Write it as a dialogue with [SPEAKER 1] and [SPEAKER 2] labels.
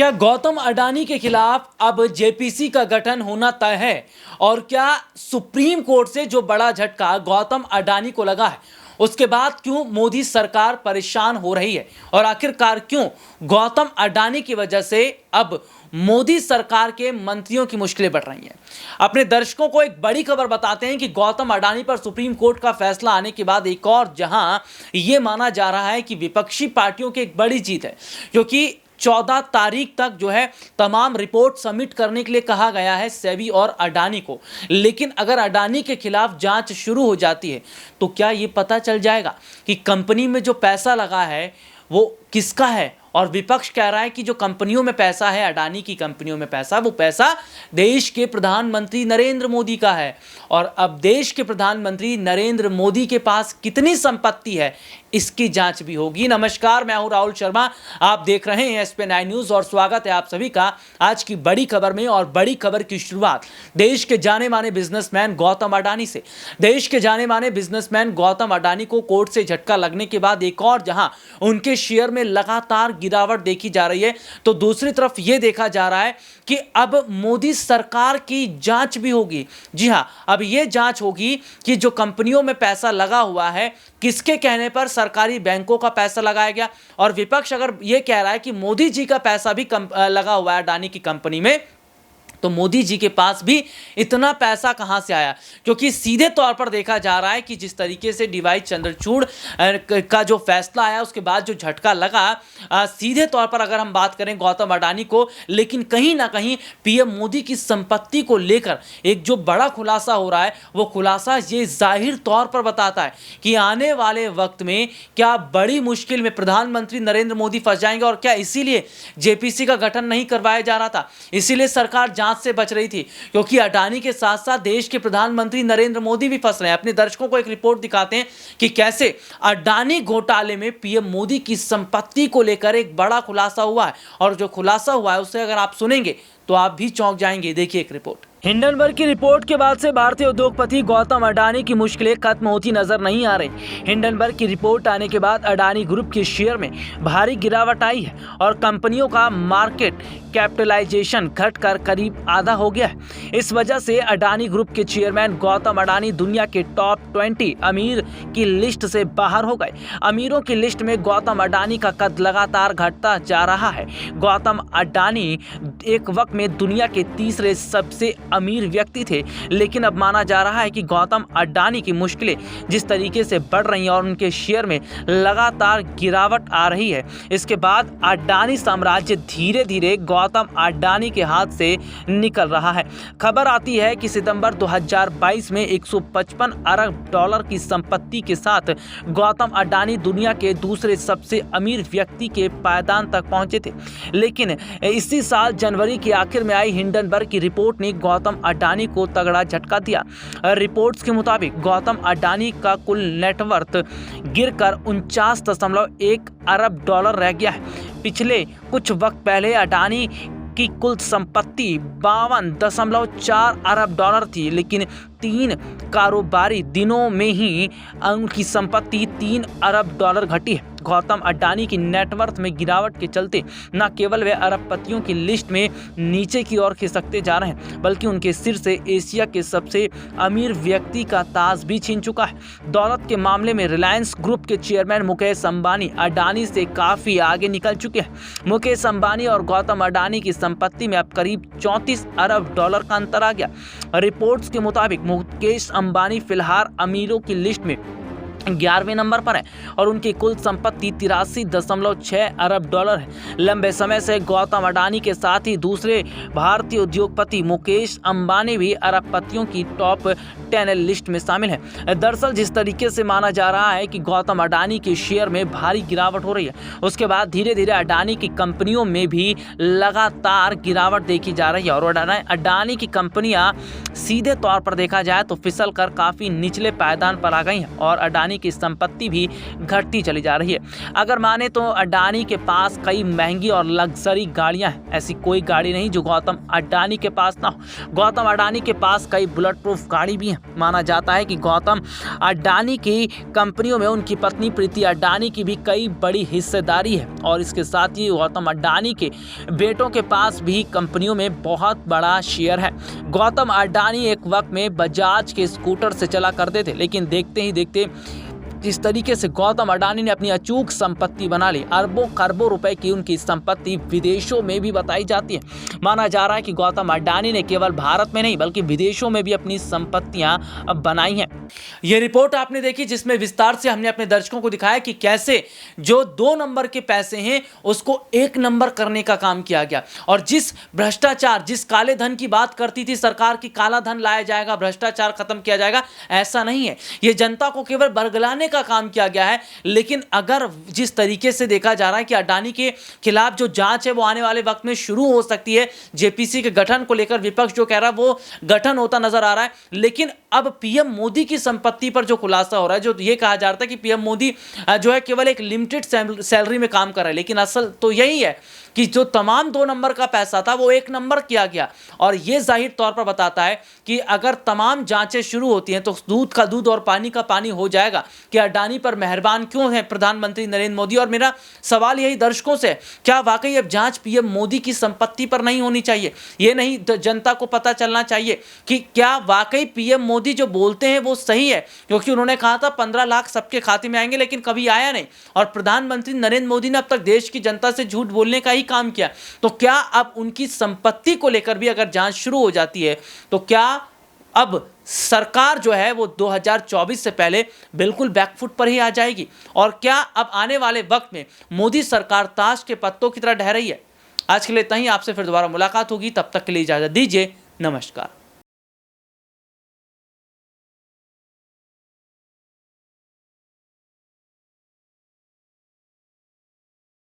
[SPEAKER 1] क्या गौतम अडानी के खिलाफ अब जेपीसी का गठन होना तय है? और क्या सुप्रीम कोर्ट से जो बड़ा झटका गौतम अडानी को लगा है, उसके बाद क्यों मोदी सरकार परेशान हो रही है? और आखिरकार क्यों गौतम अडानी की वजह से अब मोदी सरकार के मंत्रियों की मुश्किलें बढ़ रही हैं? अपने दर्शकों को एक बड़ी खबर बताते हैं कि गौतम अडानी पर सुप्रीम कोर्ट का फैसला आने के बाद एक और जहां यह माना जा रहा है कि विपक्षी पार्टियों की एक बड़ी जीत है, क्योंकि 14 तारीख तक जो है तमाम रिपोर्ट सबमिट करने के लिए कहा गया है सेबी और अडानी को। लेकिन अगर अडानी के खिलाफ जांच शुरू हो जाती है तो क्या ये पता चल जाएगा कि कंपनी में जो पैसा लगा है वो किसका है? और विपक्ष कह रहा है कि जो कंपनियों में पैसा है, अडानी की कंपनियों में पैसा, वो पैसा देश के प्रधानमंत्री नरेंद्र मोदी का है। और अब देश के प्रधानमंत्री नरेंद्र मोदी के पास कितनी संपत्ति है, इसकी जांच भी होगी। नमस्कार, मैं हूं राहुल शर्मा, आप देख रहे हैं SP9 न्यूज़ और स्वागत है आप सभी का आज की बड़ी खबर में। और बड़ी खबर की शुरुआत देश के जाने माने बिजनेसमैन गौतम अडानी से। देश के जाने माने बिजनेसमैन गौतम अडानी को कोर्ट से झटका लगने के बाद एक और जहां उनके शेयर में लगातार गिरावट देखी जा रही है, तो दूसरी तरफ यह देखा जा रहा है कि अब मोदी सरकार की जांच भी होगी। जी हां, अब यह जांच होगी कि जो कंपनियों में पैसा लगा हुआ है, किसके कहने पर सरकारी बैंकों का पैसा लगाया गया। और विपक्ष अगर यह कह रहा है कि मोदी जी का पैसा भी लगा हुआ है अडानी की कंपनी में, तो मोदी जी के पास भी इतना पैसा कहां से आया? क्योंकि सीधे तौर पर देखा जा रहा है कि जिस तरीके से डीवाई चंद्रचूड़ का जो फैसला आया, उसके बाद जो झटका लगा, सीधे तौर पर अगर हम बात करें गौतम अडानी को, लेकिन कहीं ना कहीं पीएम मोदी की संपत्ति को लेकर एक जो बड़ा खुलासा हो रहा है, वो खुलासा ये जाहिर तौर पर बताता है कि आने वाले वक्त में क्या बड़ी मुश्किल में प्रधानमंत्री नरेंद्र मोदी फंस जाएंगे। और क्या इसीलिए जेपीसी का गठन नहीं करवाया जा रहा था, इसीलिए सरकार जांच से बच रही थी, क्योंकि अडानी के साथ साथ देश के प्रधानमंत्री नरेंद्र मोदी भी फंस रहे हैं। अपने दर्शकों को एक रिपोर्ट दिखाते हैं कि कैसे अडानी घोटाले में पीएम मोदी की संपत्ति को लेकर एक बड़ा खुलासा हुआ है। और जो खुलासा हुआ है उसे अगर आप सुनेंगे तो आप भी चौंक जाएंगे। देखिए एक रिपोर्ट। हिंडनबर्ग की रिपोर्ट के बाद से भारतीय उद्योगपति गौतम अडानी की मुश्किलें खत्म होती नजर नहीं आ रही। हिंडनबर्ग की रिपोर्ट आने के बाद अडानी ग्रुप के शेयर में भारी गिरावट आई है और कंपनियों का मार्केट कैपिटलाइजेशन घटकर करीब आधा हो गया है। इस वजह से अडानी ग्रुप के चेयरमैन गौतम अडानी दुनिया के टॉप 20 अमीर की लिस्ट से बाहर हो गए। अमीरों की लिस्ट में गौतम अडानी का कद लगातार घटता जा रहा है। गौतम अडानी एक वक्त में दुनिया के तीसरे सबसे अमीर व्यक्ति थे, लेकिन अब माना जा रहा है कि गौतम अडानी की मुश्किलें जिस तरीके से बढ़ रही हैं और उनके शेयर में लगातार गिरावट आ रही है, इसके बाद अडानी साम्राज्य धीरे धीरे गौतम अडानी के हाथ से निकल रहा है। खबर आती है कि सितंबर 2022 में 155 अरब डॉलर की संपत्ति के साथ गौतम अडानी दुनिया के दूसरे सबसे अमीर व्यक्ति के पायदान तक पहुंचे थे। लेकिन इसी साल जनवरी के आखिर में आई हिंडनबर्ग की रिपोर्ट ने गौतम अडानी को तगड़ा झटका दिया। रिपोर्ट्स के मुताबिक गौतम अडानी का कुल नेटवर्थ गिरकर 49.1 अरब डॉलर रह गया है। पिछले कुछ वक्त पहले अडानी की कुल संपत्ति 52.4 अरब डॉलर थी, लेकिन 3 कारोबारी दिनों में ही उनकी संपत्ति 3 अरब डॉलर घटी है। गौतम अडानी की नेटवर्थ में गिरावट के चलते न केवल वे अरबपतियों की लिस्ट में नीचे की ओर खिसकते जा रहे हैं, बल्कि उनके सिर से एशिया के सबसे अमीर व्यक्ति का ताज भी छीन चुका है। दौलत के मामले में रिलायंस ग्रुप के चेयरमैन मुकेश अंबानी अडानी से काफ़ी आगे निकल चुके हैं। मुकेश अंबानी और गौतम अडानी की संपत्ति में अब करीब 34 अरब डॉलर का अंतर आ गया। रिपोर्ट्स के मुताबिक मुकेश अंबानी फिलहाल अमीरों की लिस्ट में 11वें नंबर पर है और उनकी कुल संपत्ति 83.6 अरब डॉलर है। लंबे समय से गौतम अडानी के साथ ही दूसरे भारतीय उद्योगपति मुकेश अंबानी भी अरबपतियों की टॉप 10 लिस्ट में शामिल है। दरअसल जिस तरीके से माना जा रहा है कि गौतम अडानी के शेयर में भारी गिरावट हो रही है, उसके बाद धीरे धीरे अडानी की कंपनियों में भी लगातार गिरावट देखी जा रही है। और अडानी की कंपनियां सीधे तौर पर देखा जाए तो फिसल कर काफ़ी निचले पायदान पर आ गई हैं और अडानी अडानी की संपत्ति भी घटती चली जा रही है। अगर माने तो अडानी के पास कई महंगी और लग्जरी गाड़ियां हैं। ऐसी कोई गाड़ी नहीं जो गौतम अडानी के पास ना हो। गौतम अडानी के पास कई बुलेट प्रूफ गाड़ी भी है। माना जाता है कि गौतम अडानी की कंपनियों में उनकी पत्नी प्रीति अडानी की भी कई बड़ी हिस्सेदारी है और इसके साथ ही गौतम अडानी के बेटों के पास भी कंपनियों में बहुत बड़ा शेयर है। गौतम अडानी एक वक्त में बजाज के स्कूटर से चला करते थे, लेकिन देखते ही देखते जिस तरीके से गौतम अडानी ने अपनी अचूक संपत्ति बना ली, अरबों खरबों रुपए की उनकी संपत्ति विदेशों में भी बताई जाती है। माना जा रहा है कि गौतम अडानी ने केवल भारत में नहीं बल्कि विदेशों में भी अपनी संपत्तियां बनाई हैं। यह रिपोर्ट आपने देखी जिसमें विस्तार से हमने अपने दर्शकों को दिखाया कि कैसे जो 2 नंबर के पैसे हैं उसको 1 नंबर करने का काम किया गया और जिस भ्रष्टाचार, जिस काले धन की बात करती थी सरकार की, काला धन लाया जाएगा, भ्रष्टाचार खत्म किया जाएगा, ऐसा नहीं है। यह जनता को केवल बरगलाने का काम किया गया है। लेकिन अगर जिस तरीके से देखा जा रहा है कि अडानी के खिलाफ जो जांच है वो आने वाले वक्त में शुरू हो सकती है, जेपीसी के गठन को लेकर विपक्ष जो कह रहा है वो गठन होता नजर आ रहा है। लेकिन अब पीएम मोदी की संपत्ति पर जो खुलासा हो रहा है, जो ये कहा जा रहा था कि पीएम मोदी जो है केवल एक लिमिटेड सैलरी में काम कर रहा है, लेकिन असल तो यही है कि जो तमाम 2 नंबर का पैसा था वो 1 नंबर किया गया। और ये जाहिर तौर पर बताता है कि अगर तमाम जांचें शुरू होती हैं तो दूध का दूध और पानी का पानी हो जाएगा कि अडानी पर मेहरबान क्यों है प्रधानमंत्री नरेंद्र मोदी। और मेरा सवाल यही दर्शकों से, क्या वाकई अब जांच पीएम मोदी की संपत्ति पर नहीं होनी चाहिए? ये नहीं जनता को पता चलना चाहिए कि क्या वाकई पीएम मोदी जो बोलते हैं वो सही है? क्योंकि उन्होंने कहा था 15 लाख सबके खाते में आएंगे, लेकिन कभी आया नहीं। और प्रधानमंत्री नरेंद्र मोदी ने अब तक देश की जनता से झूठ बोलने का ही काम किया। तो क्या अब उनकी संपत्ति को लेकर भी अगर जांच शुरू हो जाती है तो क्या अब सरकार जो है वो 2024 से पहले बिल्कुल बैकफुट पर ही आ जाएगी? और क्या अब आने वाले वक्त में मोदी सरकार ताश के पत्तों की तरह ढह रही है? आज के लिए इतना ही। आपसे फिर दोबारा मुलाकात होगी, तब तक के लिए इजाजत दीजिए। नमस्कार।